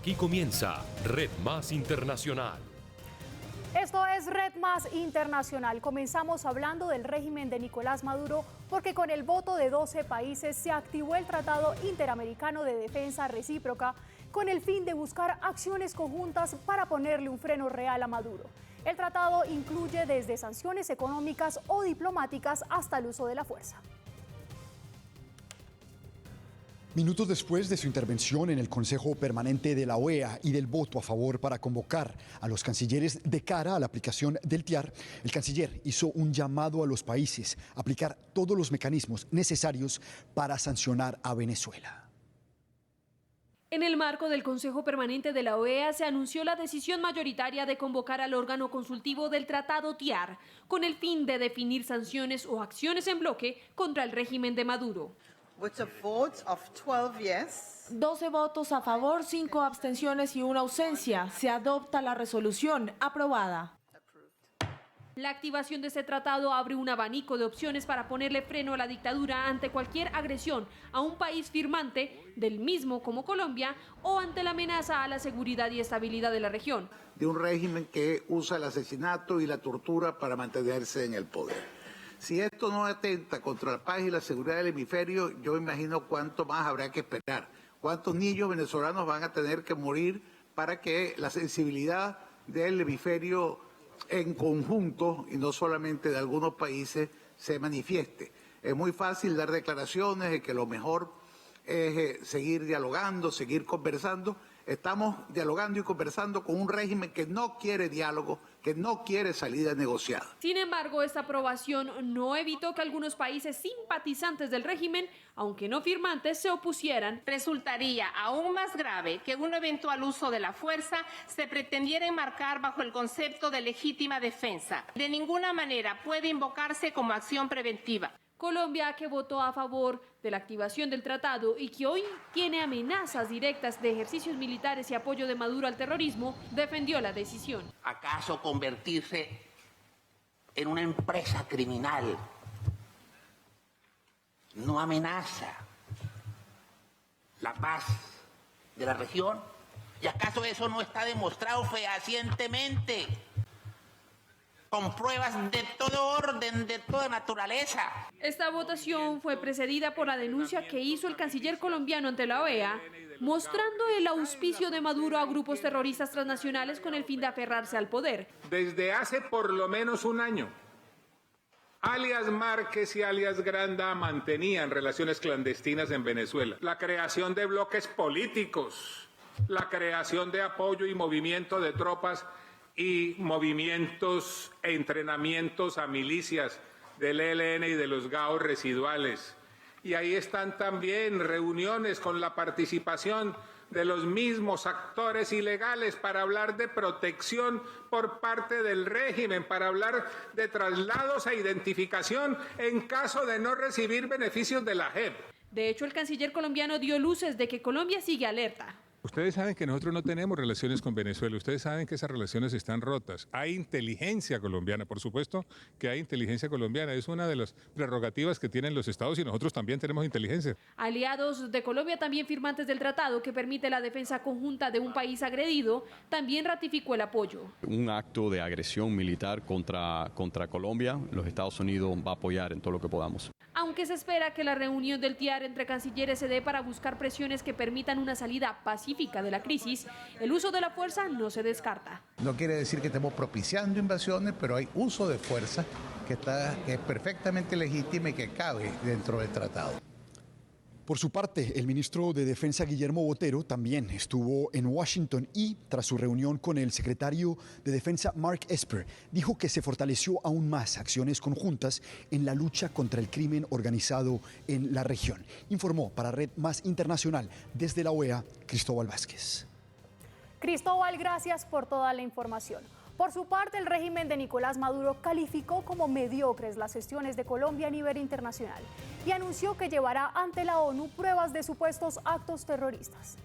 Aquí comienza Red Más Internacional. Esto es Red Más Internacional. Comenzamos hablando del régimen de Nicolás Maduro porque con el voto de 12 países se activó el Tratado Interamericano de Defensa Recíproca con el fin de buscar acciones conjuntas para ponerle un freno real a Maduro. El tratado incluye desde sanciones económicas o diplomáticas hasta el uso de la fuerza. Minutos después de su intervención en el Consejo Permanente de la OEA y del voto a favor para convocar a los cancilleres de cara a la aplicación del TIAR, el canciller hizo un llamado a los países a aplicar todos los mecanismos necesarios para sancionar a Venezuela. En el marco del Consejo Permanente de la OEA se anunció la decisión mayoritaria de convocar al órgano consultivo del Tratado TIAR con el fin de definir sanciones o acciones en bloque contra el régimen de Maduro. 12 votos a favor, 5 abstenciones y una ausencia. Se adopta la resolución aprobada. La activación de este tratado abre un abanico de opciones para ponerle freno a la dictadura ante cualquier agresión a un país firmante del mismo como Colombia o ante la amenaza a la seguridad y estabilidad de la región. De un régimen que usa el asesinato y la tortura para mantenerse en el poder. Si esto no atenta contra la paz y la seguridad del hemisferio, yo imagino cuánto más habrá que esperar. Cuántos niños venezolanos van a tener que morir para que la sensibilidad del hemisferio en conjunto, y no solamente de algunos países, se manifieste. Es muy fácil dar declaraciones de que lo mejor es seguir dialogando, seguir conversando. Estamos dialogando y conversando con un régimen que no quiere diálogo, que no quiere salida negociada. Sin embargo, esta aprobación no evitó que algunos países simpatizantes del régimen, aunque no firmantes, se opusieran. Resultaría aún más grave que un eventual uso de la fuerza se pretendiera enmarcar bajo el concepto de legítima defensa. De ninguna manera puede invocarse como acción preventiva. Colombia, que votó a favor de la activación del tratado y que hoy tiene amenazas directas de ejercicios militares y apoyo de Maduro al terrorismo, defendió la decisión. ¿Acaso convertirse en una empresa criminal no amenaza la paz de la región? ¿Y acaso eso no está demostrado fehacientemente con pruebas de todo orden, de toda naturaleza? Esta votación fue precedida por la denuncia que hizo el canciller colombiano ante la OEA, mostrando el auspicio de Maduro a grupos terroristas transnacionales con el fin de aferrarse al poder. Desde hace por lo menos un año, alias Márquez y alias Granda mantenían relaciones clandestinas en Venezuela. La creación de bloques políticos, la creación de apoyo y movimiento de tropas y movimientos e entrenamientos a milicias del ELN y de los GAO residuales. Y ahí están también reuniones con la participación de los mismos actores ilegales para hablar de protección por parte del régimen, para hablar de traslados e identificación en caso de no recibir beneficios de la JEP. De hecho, el canciller colombiano dio luces de que Colombia sigue alerta. Ustedes saben que nosotros no tenemos relaciones con Venezuela, ustedes saben que esas relaciones están rotas. Hay inteligencia colombiana, por supuesto que hay inteligencia colombiana, es una de las prerrogativas que tienen los estados y nosotros también tenemos inteligencia. Aliados de Colombia, también firmantes del tratado que permite la defensa conjunta de un país agredido, también ratificó el apoyo. Un acto de agresión militar contra Colombia, los Estados Unidos va a apoyar en todo lo que podamos. Aunque se espera que la reunión del TIAR entre cancilleres se dé para buscar presiones que permitan una salida pacífica de la crisis, el uso de la fuerza no se descarta. No quiere decir que estemos propiciando invasiones, pero hay uso de fuerza que es perfectamente legítima y que cabe dentro del tratado. Por su parte, el ministro de Defensa Guillermo Botero también estuvo en Washington y, tras su reunión con el secretario de Defensa Mark Esper, dijo que se fortaleció aún más acciones conjuntas en la lucha contra el crimen organizado en la región. Informó para Red Más Internacional desde la OEA, Cristóbal Vázquez. Cristóbal, gracias por toda la información. Por su parte, el régimen de Nicolás Maduro calificó como mediocres las gestiones de Colombia a nivel internacional y anunció que llevará ante la ONU pruebas de supuestos actos terroristas.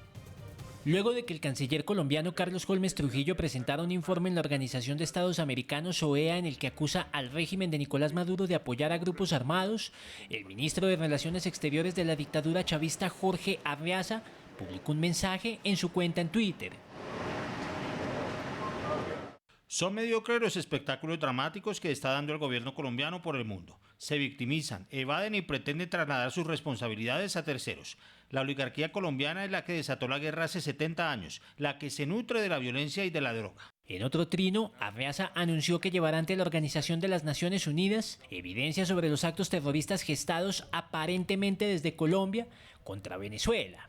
Luego de que el canciller colombiano Carlos Holmes Trujillo presentara un informe en la Organización de Estados Americanos, OEA, en el que acusa al régimen de Nicolás Maduro de apoyar a grupos armados, el ministro de Relaciones Exteriores de la dictadura chavista, Jorge Arreaza, publicó un mensaje en su cuenta en Twitter. Son mediocres los espectáculos dramáticos que está dando el gobierno colombiano por el mundo. Se victimizan, evaden y pretenden trasladar sus responsabilidades a terceros. La oligarquía colombiana es la que desató la guerra hace 70 años, la que se nutre de la violencia y de la droga. En otro trino, Arreaza anunció que llevará ante la Organización de las Naciones Unidas evidencia sobre los actos terroristas gestados aparentemente desde Colombia contra Venezuela.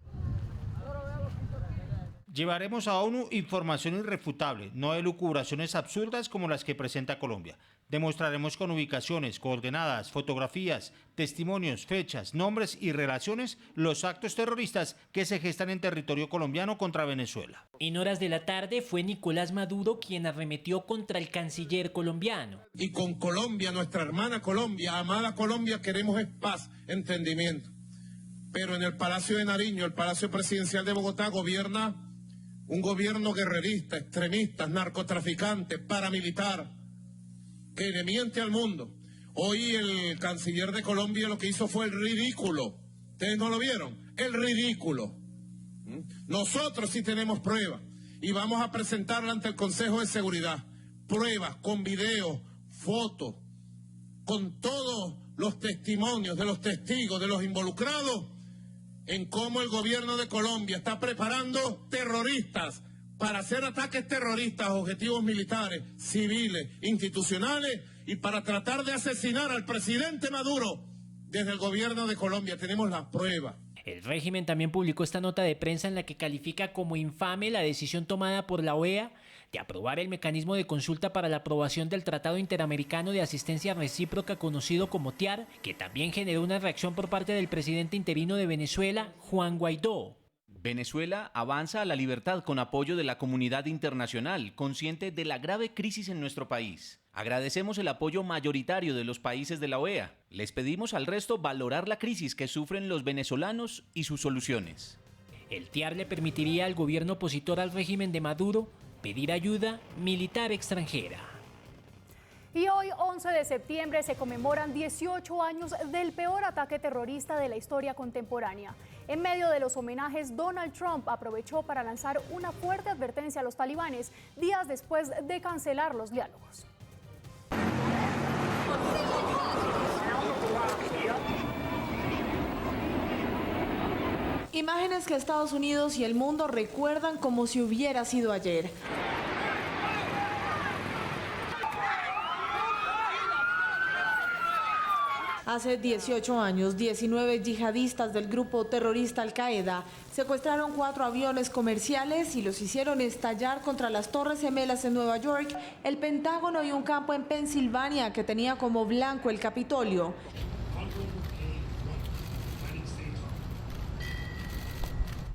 Llevaremos a ONU información irrefutable, no elucubraciones absurdas como las que presenta Colombia. Demostraremos con ubicaciones, coordenadas, fotografías, testimonios, fechas, nombres y relaciones los actos terroristas que se gestan en territorio colombiano contra Venezuela. En horas de la tarde fue Nicolás Maduro quien arremetió contra el canciller colombiano. Y con Colombia, nuestra hermana Colombia, amada Colombia, queremos es paz, entendimiento. Pero en el Palacio de Nariño, el Palacio Presidencial de Bogotá, gobierna un gobierno guerrerista, extremista, narcotraficante, paramilitar, que le miente al mundo. Hoy el canciller de Colombia lo que hizo fue el ridículo. ¿Ustedes no lo vieron? El ridículo. Nosotros sí tenemos pruebas y vamos a presentarla ante el Consejo de Seguridad. Pruebas con video, fotos, con todos los testimonios de los testigos, de los involucrados, en cómo el gobierno de Colombia está preparando terroristas para hacer ataques terroristas a objetivos militares, civiles, institucionales y para tratar de asesinar al presidente Maduro desde el gobierno de Colombia. Tenemos las pruebas. El régimen también publicó esta nota de prensa en la que califica como infame la decisión tomada por la OEA de aprobar el mecanismo de consulta para la aprobación del Tratado Interamericano de Asistencia Recíproca conocido como TIAR, que también generó una reacción por parte del presidente interino de Venezuela, Juan Guaidó. Venezuela avanza a la libertad con apoyo de la comunidad internacional, consciente de la grave crisis en nuestro país. Agradecemos el apoyo mayoritario de los países de la OEA. Les pedimos al resto valorar la crisis que sufren los venezolanos y sus soluciones. El TIAR le permitiría al gobierno opositor al régimen de Maduro pedir ayuda militar extranjera. Y hoy, 11 de septiembre, se conmemoran 18 años del peor ataque terrorista de la historia contemporánea. En medio de los homenajes, Donald Trump aprovechó para lanzar una fuerte advertencia a los talibanes días después de cancelar los diálogos. Imágenes que Estados Unidos y el mundo recuerdan como si hubiera sido ayer. Hace 18 años, 19 yihadistas del grupo terrorista Al-Qaeda secuestraron 4 aviones comerciales y los hicieron estallar contra las Torres Gemelas en Nueva York, el Pentágono y un campo en Pensilvania que tenía como blanco el Capitolio.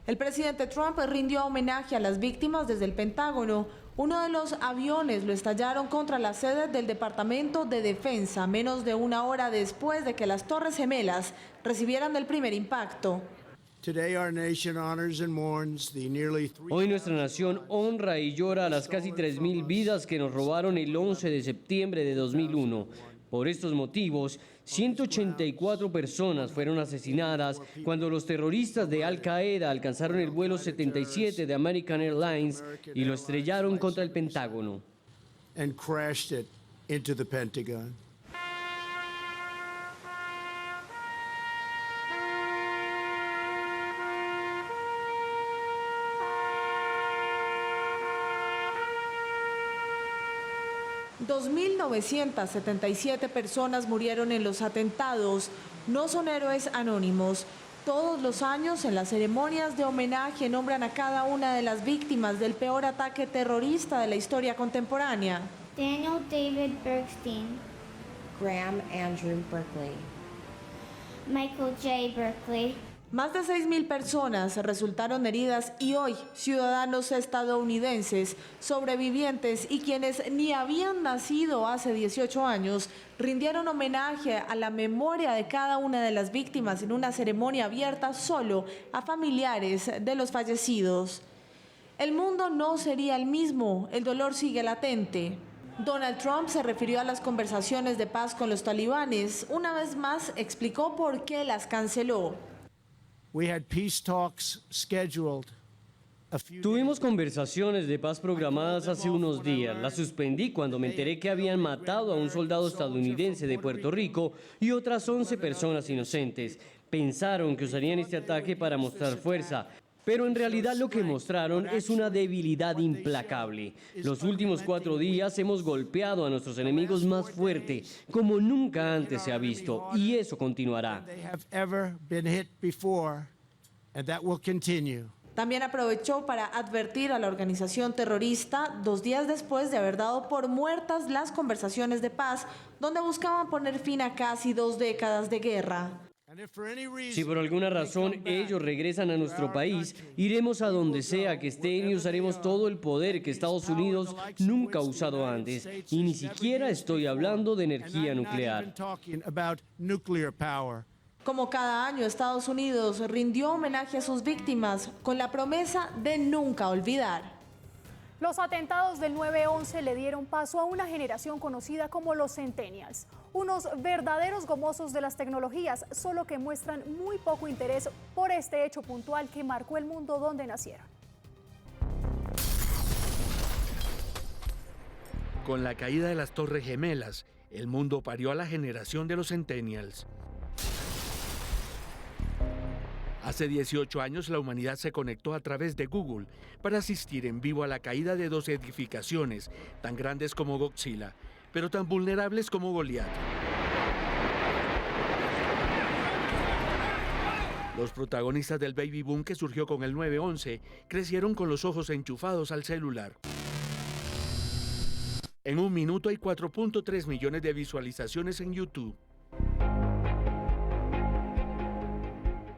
El presidente Trump rindió homenaje a las víctimas desde el Pentágono. Uno de los aviones lo estallaron contra la sede del Departamento de Defensa, menos de una hora después de que las Torres Gemelas recibieran el primer impacto. Hoy nuestra nación honra y llora a las casi 3.000 vidas que nos robaron el 11 de septiembre de 2001. Por estos motivos, 184 personas fueron asesinadas cuando los terroristas de Al-Qaeda alcanzaron el vuelo 77 de American Airlines y lo estrellaron contra el Pentágono. 2.977 personas murieron en los atentados. No son héroes anónimos. Todos los años en las ceremonias de homenaje nombran a cada una de las víctimas del peor ataque terrorista de la historia contemporánea. Daniel David Bergstein. Graham Andrew Berkeley. Michael J. Berkeley. Más de 6.000 personas resultaron heridas y hoy ciudadanos estadounidenses, sobrevivientes y quienes ni habían nacido hace 18 años rindieron homenaje a la memoria de cada una de las víctimas en una ceremonia abierta solo a familiares de los fallecidos. El mundo no sería el mismo, el dolor sigue latente. Donald Trump se refirió a las conversaciones de paz con los talibanes. Una vez más explicó por qué las canceló. We had peace talks scheduled. Tuvimos conversaciones de paz programadas hace unos días. Las suspendí cuando me enteré que habían matado a un soldado estadounidense de Puerto Rico y otras 11 personas inocentes. Pensaron que usarían este ataque para mostrar fuerza, pero en realidad lo que mostraron es una debilidad implacable. Los últimos 4 días hemos golpeado a nuestros enemigos más fuerte, como nunca antes se ha visto, y eso continuará. También aprovechó para advertir a la organización terrorista 2 días después de haber dado por muertas las conversaciones de paz, donde buscaban poner fin a casi 2 décadas de guerra. Si por alguna razón ellos regresan a nuestro país, iremos a donde sea que estén y usaremos todo el poder que Estados Unidos nunca ha usado antes. Y ni siquiera estoy hablando de energía nuclear. Como cada año, Estados Unidos rindió homenaje a sus víctimas con la promesa de nunca olvidar. Los atentados del 9/11 le dieron paso a una generación conocida como los Centennials, unos verdaderos gomosos de las tecnologías, solo que muestran muy poco interés por este hecho puntual que marcó el mundo donde nacieron. Con la caída de las Torres Gemelas, el mundo parió a la generación de los Centennials. Hace 18 años la humanidad se conectó a través de Google para asistir en vivo a la caída de 2 edificaciones tan grandes como Godzilla, pero tan vulnerables como Goliat. Los protagonistas del baby boom que surgió con el 9/11 crecieron con los ojos enchufados al celular. En 1 minuto hay 4.3 millones de visualizaciones en YouTube.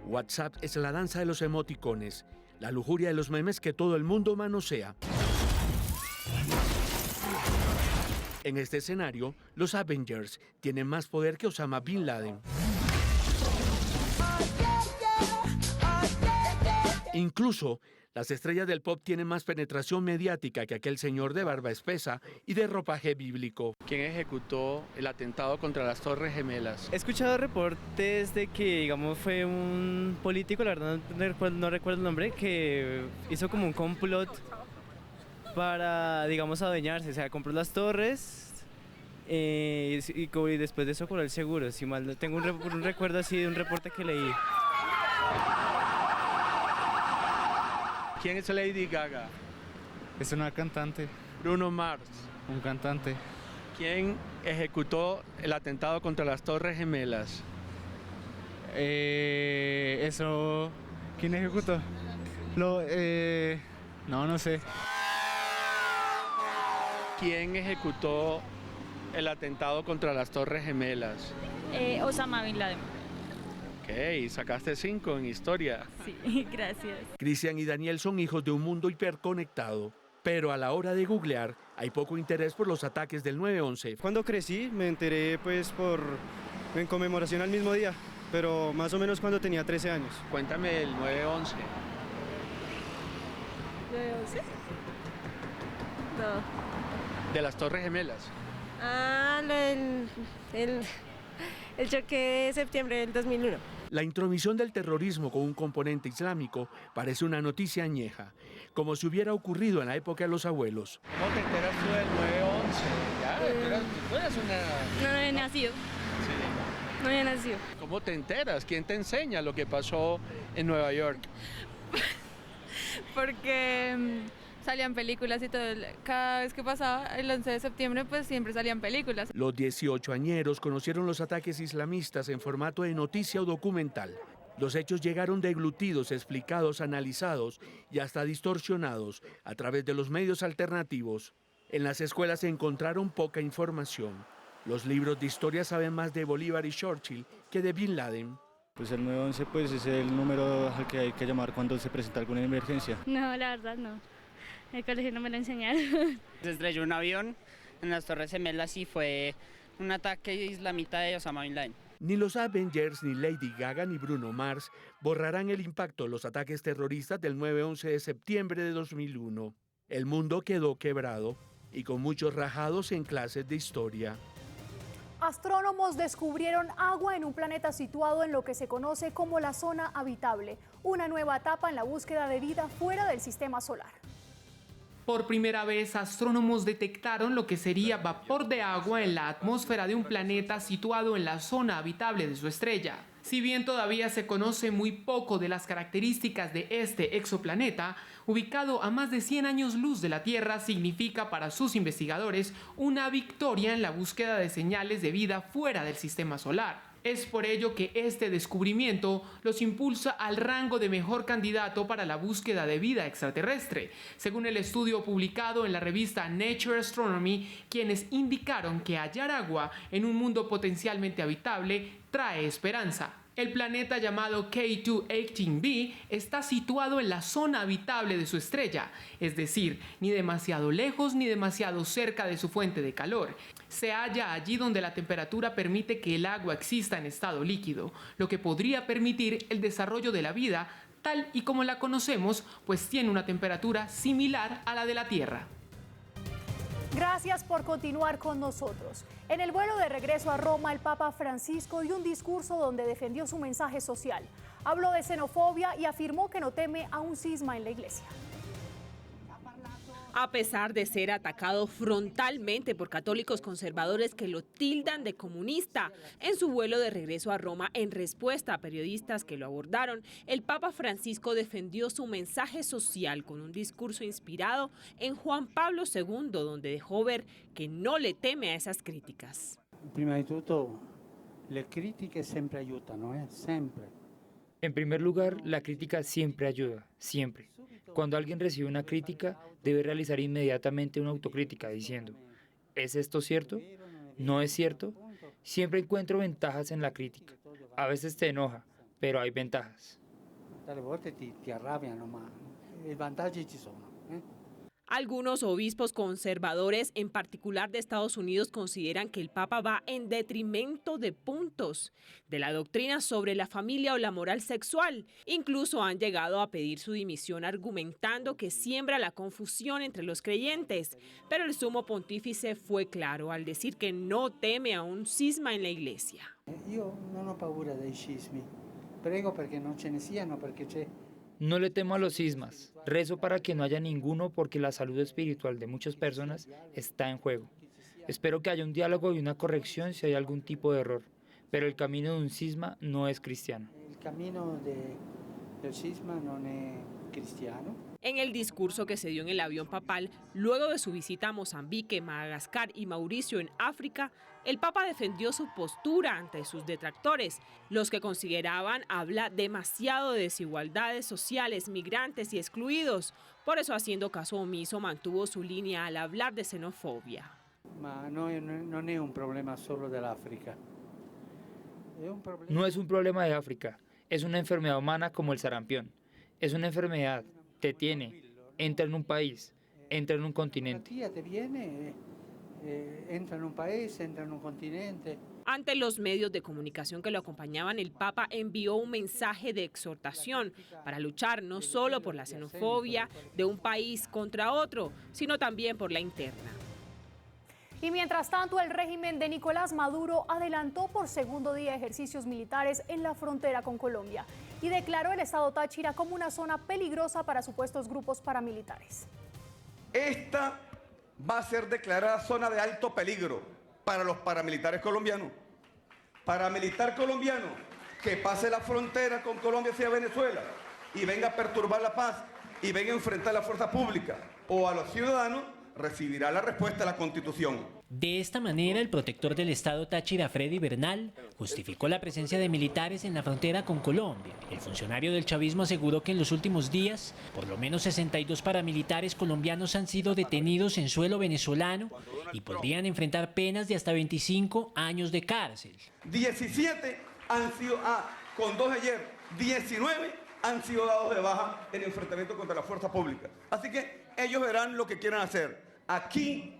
WhatsApp es la danza de los emoticones, la lujuria de los memes que todo el mundo manosea. En este escenario, los Avengers tienen más poder que Osama Bin Laden. Incluso, las estrellas del pop tienen más penetración mediática que aquel señor de barba espesa y de ropaje bíblico. ¿Quién ejecutó el atentado contra las Torres Gemelas? He escuchado reportes de que, digamos, fue un político, la verdad no recuerdo el nombre, que hizo como un complot para, digamos, adueñarse. O sea, compró las torres y después de eso cobró el seguro. Si mal, tengo un recuerdo así de un reporte que leí. ¿Quién es Lady Gaga? Es una cantante. Bruno Mars. Un cantante. ¿Quién ejecutó el atentado contra las Torres Gemelas? ¿Quién ejecutó? No sé. ¿Quién ejecutó el atentado contra las Torres Gemelas? Osama Bin Laden. Ok, sacaste 5 en historia. Sí, gracias. Cristian y Daniel son hijos de un mundo hiperconectado, pero a la hora de googlear hay poco interés por los ataques del 9/11. Cuando crecí me enteré en conmemoración al mismo día, pero más o menos cuando tenía 13 años. Cuéntame el 9/11. ¿9/11? No. De las Torres Gemelas. Ah, el choque de septiembre del 2001. La intromisión del terrorismo con un componente islámico parece una noticia añeja, como si hubiera ocurrido en la época de los abuelos. ¿Cómo te enteras tú del 9/11? ¿Tú eras una...? No había nacido. Sí. No había nacido. ¿Cómo te enteras? ¿Quién te enseña lo que pasó en Nueva York? Porque salían películas y todo. Cada vez que pasaba el 11 de septiembre, pues siempre salían películas. Los 18añeros conocieron los ataques islamistas en formato de noticia o documental. Los hechos llegaron deglutidos, explicados, analizados y hasta distorsionados a través de los medios alternativos. En las escuelas se encontraron poca información. Los libros de historia saben más de Bolívar y Churchill que de Bin Laden. Pues el 911 pues, es el número al que hay que llamar cuando se presenta alguna emergencia. No, la verdad no. En el colegio no me lo enseñaron. Se estrelló un avión en las Torres Gemelas y fue un ataque islamita de Osama Bin Laden. Ni los Avengers, ni Lady Gaga, ni Bruno Mars borrarán el impacto de los ataques terroristas del 9/11 de septiembre de 2001. El mundo quedó quebrado y con muchos rajados en clases de historia. Astrónomos descubrieron agua en un planeta situado en lo que se conoce como la zona habitable, una nueva etapa en la búsqueda de vida fuera del sistema solar. Por primera vez, astrónomos detectaron lo que sería vapor de agua en la atmósfera de un planeta situado en la zona habitable de su estrella. Si bien todavía se conoce muy poco de las características de este exoplaneta, ubicado a más de 100 años luz de la Tierra, significa para sus investigadores una victoria en la búsqueda de señales de vida fuera del sistema solar. Es por ello que este descubrimiento los impulsa al rango de mejor candidato para la búsqueda de vida extraterrestre, según el estudio publicado en la revista Nature Astronomy, quienes indicaron que hallar agua en un mundo potencialmente habitable trae esperanza. El planeta llamado K2-18b está situado en la zona habitable de su estrella, es decir, ni demasiado lejos ni demasiado cerca de su fuente de calor. Se halla allí donde la temperatura permite que el agua exista en estado líquido, lo que podría permitir el desarrollo de la vida tal y como la conocemos, pues tiene una temperatura similar a la de la Tierra. Gracias por continuar con nosotros. En el vuelo de regreso a Roma, el Papa Francisco dio un discurso donde defendió su mensaje social. Habló de xenofobia y afirmó que no teme a un cisma en la iglesia. A pesar de ser atacado frontalmente por católicos conservadores que lo tildan de comunista, en su vuelo de regreso a Roma en respuesta a periodistas que lo abordaron, el Papa Francisco defendió su mensaje social con un discurso inspirado en Juan Pablo II, donde dejó ver que no le teme a esas críticas. Prima di tutto, le critiche sempre aiutano, sempre. En primer lugar, la crítica siempre ayuda, siempre. Cuando alguien recibe una crítica, debe realizar inmediatamente una autocrítica diciendo, ¿es esto cierto? ¿No es cierto? Siempre encuentro ventajas en la crítica. A veces te enoja, pero hay ventajas. Tale volte ti arrabbiano, ma i vantaggi ci sono. Algunos obispos conservadores, en particular de Estados Unidos, consideran que el Papa va en detrimento de puntos de la doctrina sobre la familia o la moral sexual. Incluso han llegado a pedir su dimisión argumentando que siembra la confusión entre los creyentes. Pero el sumo pontífice fue claro al decir que no teme a un cisma en la iglesia. Io non ho paura dei scismi. Prego perché non ce ne siano, perché c'è. No le temo a los cismas, rezo para que no haya ninguno porque la salud espiritual de muchas personas está en juego. Espero que haya un diálogo y una corrección si hay algún tipo de error, pero el camino de un cisma no es cristiano. El camino del cisma no es cristiano. En el discurso que se dio en el avión papal, luego de su visita a Mozambique, Madagascar y Mauricio en África, el Papa defendió su postura ante sus detractores, los que consideraban habla demasiado de desigualdades sociales, migrantes y excluidos. Por eso, haciendo caso omiso, mantuvo su línea al hablar de xenofobia. Ma no es un problema solo del África. No es un problema de África, es una enfermedad humana como el sarampión. Es una enfermedad, te tiene, entra en un país, entra en un continente. Te viene, entra en un país, entra en un continente. Ante los medios de comunicación que lo acompañaban, el Papa envió un mensaje de exhortación para luchar no solo por la xenofobia de un país contra otro, sino también por la interna. Y mientras tanto, el régimen de Nicolás Maduro adelantó por segundo día ejercicios militares en la frontera con Colombia y declaró el estado Táchira como una zona peligrosa para supuestos grupos paramilitares. Esta va a ser declarada zona de alto peligro para los paramilitares colombianos. Paramilitar colombiano que pase la frontera con Colombia hacia Venezuela y venga a perturbar la paz y venga a enfrentar a la fuerza pública o a los ciudadanos, recibirá la respuesta a la Constitución. De esta manera, el protector del estado Táchira, Freddy Bernal, justificó la presencia de militares en la frontera con Colombia. El funcionario del chavismo aseguró que en los últimos días, por lo menos 62 paramilitares colombianos han sido detenidos en suelo venezolano y podrían enfrentar penas de hasta 25 años de cárcel. 17 han sido, con 2 ayer, 19 han sido dados de baja en enfrentamiento contra la fuerza pública. Así que ellos verán lo que quieran hacer. Aquí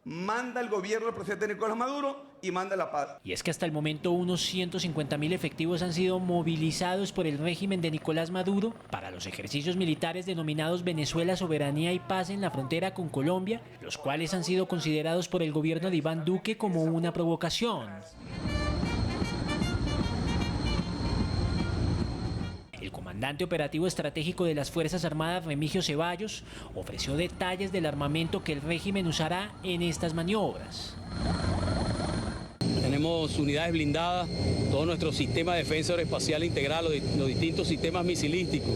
manda el gobierno del presidente Nicolás Maduro y manda la paz. Y es que hasta el momento unos 150.000 efectivos han sido movilizados por el régimen de Nicolás Maduro para los ejercicios militares denominados Venezuela, Soberanía y Paz en la frontera con Colombia, los cuales han sido considerados por el gobierno de Iván Duque como una provocación. El comandante operativo estratégico de las Fuerzas Armadas, Remigio Ceballos, ofreció detalles del armamento que el régimen usará en estas maniobras. Tenemos unidades blindadas, todo nuestro sistema de defensa aeroespacial integral, los distintos sistemas misilísticos.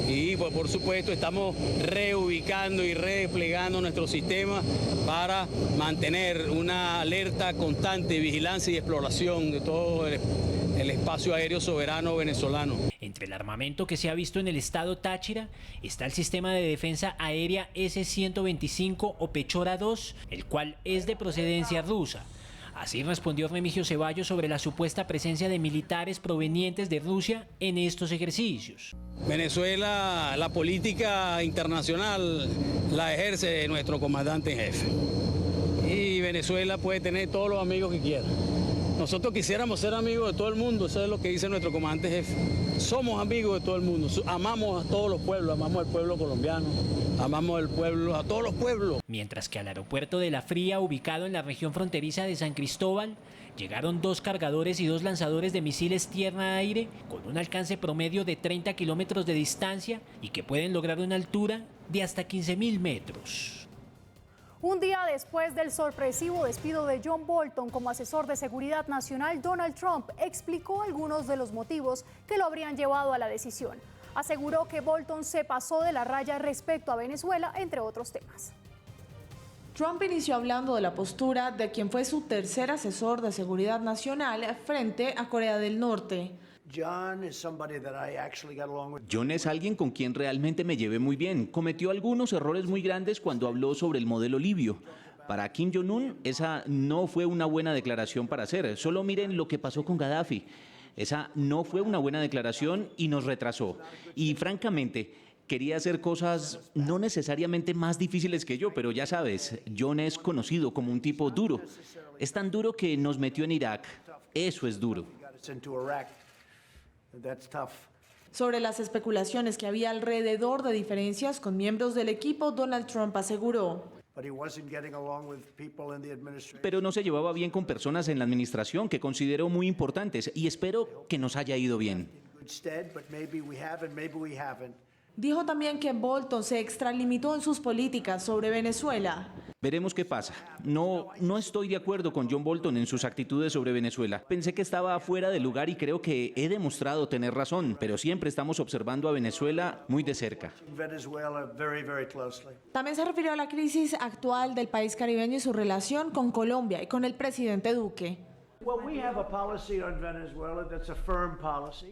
Y por supuesto estamos reubicando y redesplegando nuestro sistema para mantener una alerta constante, vigilancia y exploración de todo el espacio aéreo soberano venezolano. Entre el armamento que se ha visto en el estado Táchira está el sistema de defensa aérea S-125 o Pechora 2, el cual es de procedencia rusa. Así respondió Remigio Ceballos sobre la supuesta presencia de militares provenientes de Rusia en estos ejercicios. Venezuela, la política internacional la ejerce nuestro comandante en jefe. Y Venezuela puede tener todos los amigos que quiera. Nosotros quisiéramos ser amigos de todo el mundo, eso es lo que dice nuestro comandante jefe. Somos amigos de todo el mundo, amamos a todos los pueblos, amamos al pueblo colombiano, amamos al pueblo, a todos los pueblos. Mientras que al aeropuerto de La Fría, ubicado en la región fronteriza de San Cristóbal, llegaron 2 cargadores y 2 lanzadores de misiles tierra-aire con un alcance promedio de 30 kilómetros de distancia y que pueden lograr una altura de hasta 15.000 metros. Un día después del sorpresivo despido de John Bolton como asesor de seguridad nacional, Donald Trump explicó algunos de los motivos que lo habrían llevado a la decisión. Aseguró que Bolton se pasó de la raya respecto a Venezuela, entre otros temas. Trump inició hablando de la postura de quien fue su tercer asesor de seguridad nacional frente a Corea del Norte. John es alguien con quien realmente me llevé muy bien. Cometió algunos errores muy grandes cuando habló sobre el modelo libio. Para Kim Jong-un, esa no fue una buena declaración para hacer. Solo miren lo que pasó con Gaddafi. Esa no fue una buena declaración y nos retrasó. Y francamente, quería hacer cosas no necesariamente más difíciles que yo, pero ya sabes, John es conocido como un tipo duro. Es tan duro que nos metió en Irak. Eso es duro. Sobre las especulaciones que había alrededor de diferencias con miembros del equipo, Donald Trump aseguró: pero no se llevaba bien con personas en la administración que consideró muy importantes y espero que nos haya ido bien. Dijo también que Bolton se extralimitó en sus políticas sobre Venezuela. Veremos qué pasa. No estoy de acuerdo con John Bolton en sus actitudes sobre Venezuela. Pensé que estaba fuera de lugar y creo que he demostrado tener razón, pero siempre estamos observando a Venezuela muy de cerca. También se refirió a la crisis actual del país caribeño y su relación con Colombia y con el presidente Duque.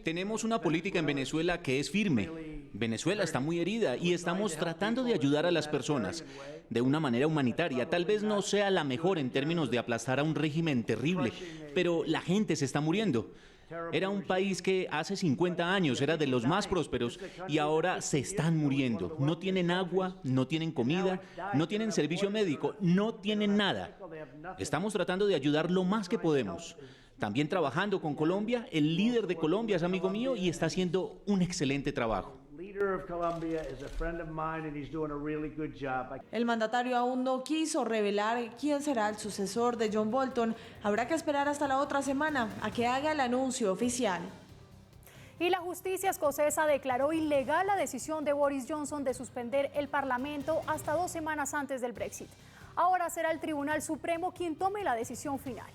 Tenemos una política en Venezuela que es firme. Venezuela está muy herida y estamos tratando de ayudar a las personas de una manera humanitaria. Tal vez no sea la mejor en términos de aplastar a un régimen terrible, pero la gente se está muriendo. Era un país que hace 50 años era de los más prósperos y ahora se están muriendo. No tienen agua, no tienen comida, no tienen servicio médico, no tienen nada. Estamos tratando de ayudar lo más que podemos. También trabajando con Colombia. El líder de Colombia es amigo mío y está haciendo un excelente trabajo. El mandatario aún no quiso revelar quién será el sucesor de John Bolton. Habrá que esperar hasta la otra semana a que haga el anuncio oficial. Y la justicia escocesa declaró ilegal la decisión de Boris Johnson de suspender el Parlamento hasta 2 semanas antes del Brexit. Ahora será el Tribunal Supremo quien tome la decisión final.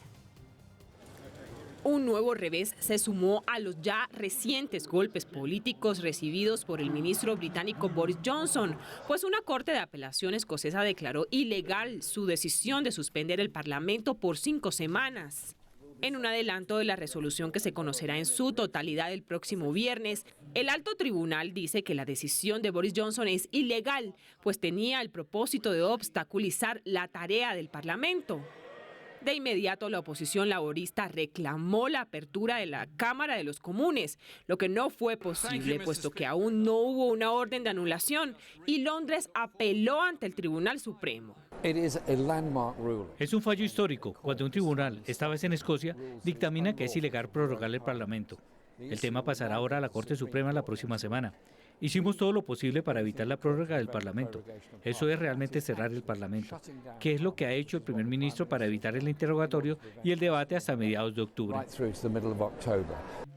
Un nuevo revés se sumó a los ya recientes golpes políticos recibidos por el ministro británico Boris Johnson, pues una corte de apelación escocesa declaró ilegal su decisión de suspender el Parlamento por 5 semanas. En un adelanto de la resolución que se conocerá en su totalidad el próximo viernes, el alto tribunal dice que la decisión de Boris Johnson es ilegal, pues tenía el propósito de obstaculizar la tarea del Parlamento. De inmediato, la oposición laborista reclamó la apertura de la Cámara de los Comunes, lo que no fue posible, puesto que aún no hubo una orden de anulación, y Londres apeló ante el Tribunal Supremo. Es un fallo histórico cuando un tribunal, esta vez en Escocia, dictamina que es ilegal prorrogar el Parlamento. El tema pasará ahora a la Corte Suprema la próxima semana. Hicimos todo lo posible para evitar la prórroga del Parlamento. Eso es realmente cerrar el Parlamento. ¿Qué es lo que ha hecho el primer ministro para evitar el interrogatorio y el debate hasta mediados de octubre?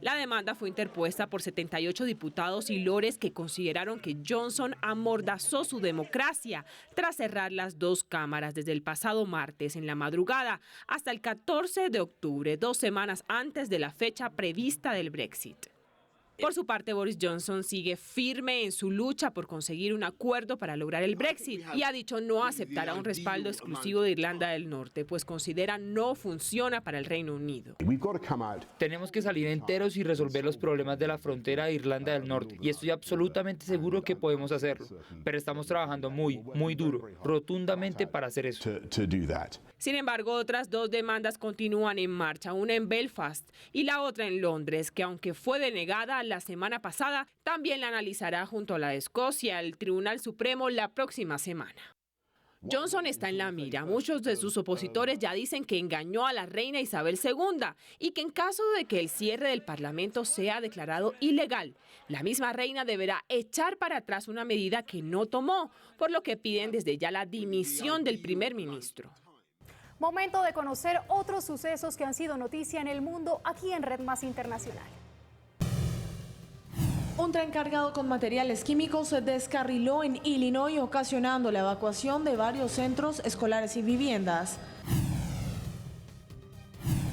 La demanda fue interpuesta por 78 diputados y lores que consideraron que Johnson amordazó su democracia tras cerrar las dos cámaras desde el pasado martes en la madrugada hasta el 14 de octubre, 2 semanas antes de la fecha prevista del Brexit. Por su parte, Boris Johnson sigue firme en su lucha por conseguir un acuerdo para lograr el Brexit y ha dicho no aceptará un respaldo exclusivo de Irlanda del Norte, pues considera no funciona para el Reino Unido. Tenemos que salir enteros y resolver los problemas de la frontera de Irlanda del Norte, y estoy absolutamente seguro que podemos hacerlo, pero estamos trabajando muy duro, rotundamente para hacer eso. Sin embargo, otras 2 demandas continúan en marcha, una en Belfast y la otra en Londres, que aunque fue denegada la semana pasada, también la analizará junto a la de Escocia el Tribunal Supremo la próxima semana. Johnson está en la mira. Muchos de sus opositores ya dicen que engañó a la reina Isabel II y que en caso de que el cierre del Parlamento sea declarado ilegal, la misma reina deberá echar para atrás una medida que no tomó, por lo que piden desde ya la dimisión del primer ministro. Momento de conocer otros sucesos que han sido noticia en el mundo aquí en Red Más Internacional. Un tren cargado con materiales químicos se descarriló en Illinois, ocasionando la evacuación de varios centros escolares y viviendas.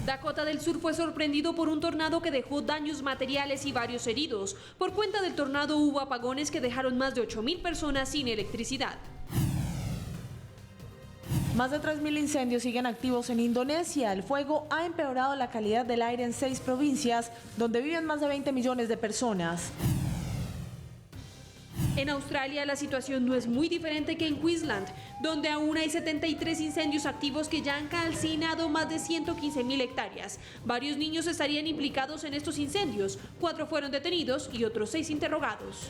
Dakota del Sur fue sorprendido por un tornado que dejó daños materiales y varios heridos. Por cuenta del tornado hubo apagones que dejaron más de 8.000 personas sin electricidad. Más de 3.000 incendios siguen activos en Indonesia. El fuego ha empeorado la calidad del aire en 6 provincias, donde viven más de 20 millones de personas. En Australia la situación no es muy diferente que en Queensland, donde aún hay 73 incendios activos que ya han calcinado más de 115.000 hectáreas. Varios niños estarían implicados en estos incendios, 4 fueron detenidos y otros 6 interrogados.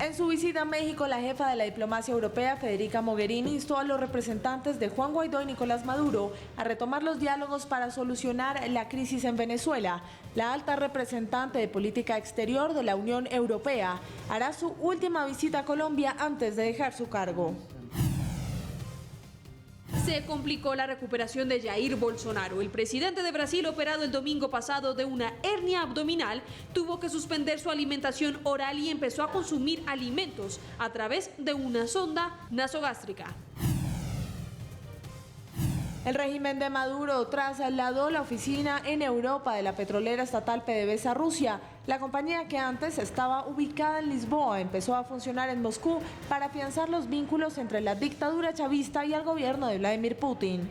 En su visita a México, la jefa de la diplomacia europea, Federica Mogherini, instó a los representantes de Juan Guaidó y Nicolás Maduro a retomar los diálogos para solucionar la crisis en Venezuela. La alta representante de política exterior de la Unión Europea hará su última visita a Colombia antes de dejar su cargo. Se complicó la recuperación de Jair Bolsonaro. El presidente de Brasil, operado el domingo pasado de una hernia abdominal, tuvo que suspender su alimentación oral y empezó a consumir alimentos a través de una sonda nasogástrica. El régimen de Maduro trasladó la oficina en Europa de la petrolera estatal PDVSA a Rusia. La compañía, que antes estaba ubicada en Lisboa, empezó a funcionar en Moscú para afianzar los vínculos entre la dictadura chavista y el gobierno de Vladimir Putin.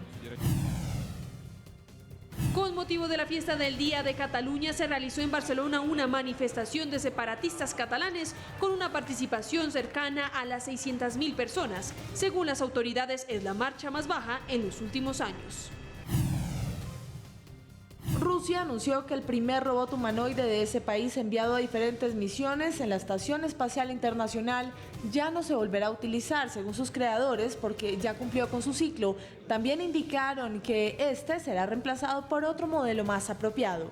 Con motivo de la fiesta del Día de Cataluña, se realizó en Barcelona una manifestación de separatistas catalanes con una participación cercana a las 600.000 personas. Según las autoridades, es la marcha más baja en los últimos años. Rusia anunció que el primer robot humanoide de ese país, enviado a diferentes misiones en la Estación Espacial Internacional, ya no se volverá a utilizar, según sus creadores, porque ya cumplió con su ciclo. También indicaron que este será reemplazado por otro modelo más apropiado.